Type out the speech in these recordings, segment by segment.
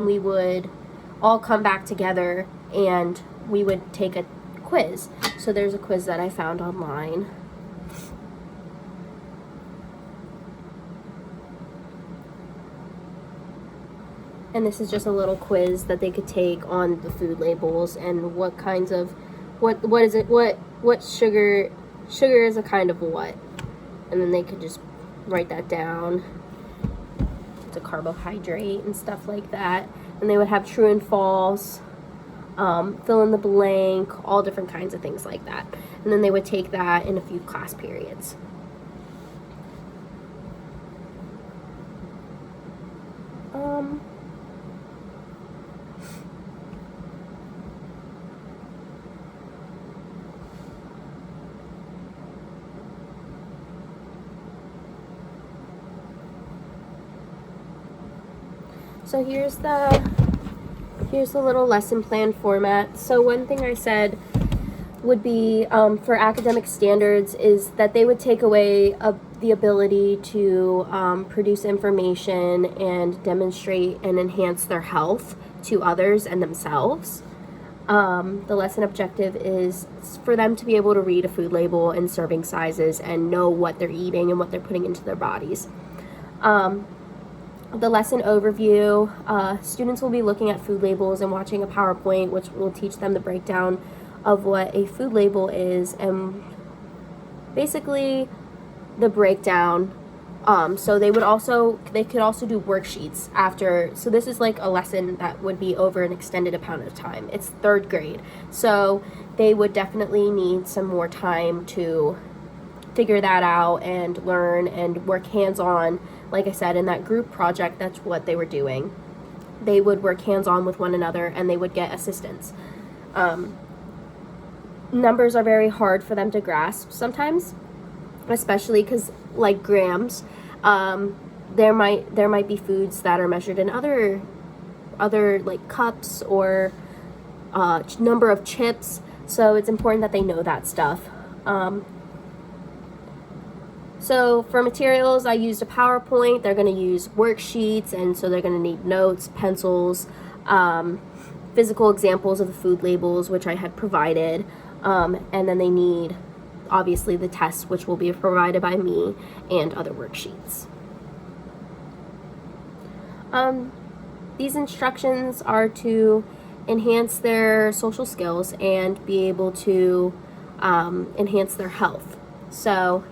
we would all come back together and we would take a quiz. So there's a quiz that I found online. And this is just a little quiz that they could take on the food labels and what kinds of, what is it, what sugar is a kind of what. And then they could just write that down. It's a carbohydrate and stuff like that. And they would have true and false, fill in the blank, all different kinds of things like that. And then they would take that in a few class periods. So here's the little lesson plan format. So one thing I said would be for academic standards is that they would take away the ability to produce information and demonstrate and enhance their health to others and themselves. The lesson objective is for them to be able to read a food label and serving sizes and know what they're eating and what they're putting into their bodies. The lesson overview, students will be looking at food labels and watching a PowerPoint, which will teach them the breakdown of what a food label is and basically the breakdown. So they could also do worksheets after. So this is like a lesson that would be over an extended amount of time. It's 3rd grade, so they would definitely need some more time to figure that out and learn and work hands-on. Like I said, in that group project, that's what they were doing. They would work hands-on with one another and they would get assistance. Numbers are very hard for them to grasp sometimes, especially because like grams, there might be foods that are measured in other like cups or number of chips. So it's important that they know that stuff. So for materials, I used a PowerPoint. They're going to use worksheets, and so they're going to need notes, pencils, physical examples of the food labels, which I had provided, and then they need, obviously, the tests, which will be provided by me, and other worksheets. These instructions are to enhance their social skills and be able to enhance their health. So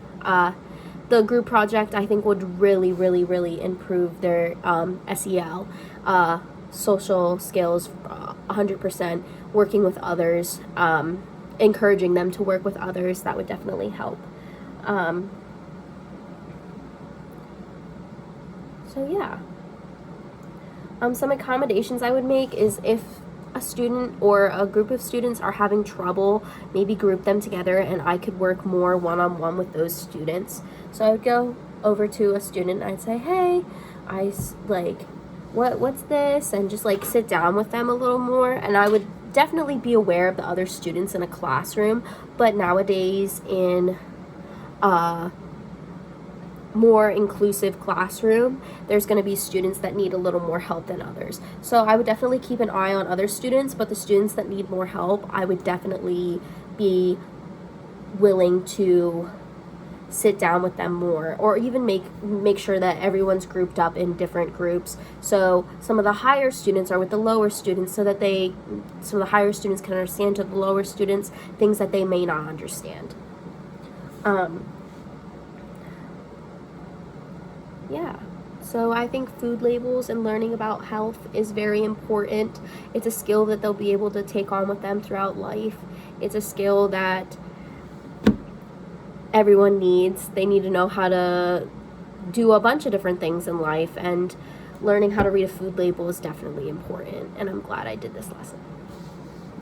the group project, I think, would really, really, really improve their SEL, social skills, 100%, working with others, encouraging them to work with others. That would definitely help. So yeah. Some accommodations I would make is if a student or a group of students are having trouble, maybe group them together and I could work more one-on-one with those students. So I would go over to a student and I'd say, hey, what's this? And just like sit down with them a little more. And I would definitely be aware of the other students in a classroom, but nowadays in more inclusive classroom, there's going to be students that need a little more help than others. So I would definitely keep an eye on other students, but the students that need more help, I would definitely be willing to sit down with them more, or even make sure that everyone's grouped up in different groups. So some of the higher students are with the lower students, so that the higher students can understand to the lower students things that they may not understand. Yeah, so I think food labels and learning about health is very important. It's a skill that they'll be able to take on with them throughout life. It's a skill that everyone needs. They need to know how to do a bunch of different things in life, and learning how to read a food label is definitely important, and I'm glad I did this lesson.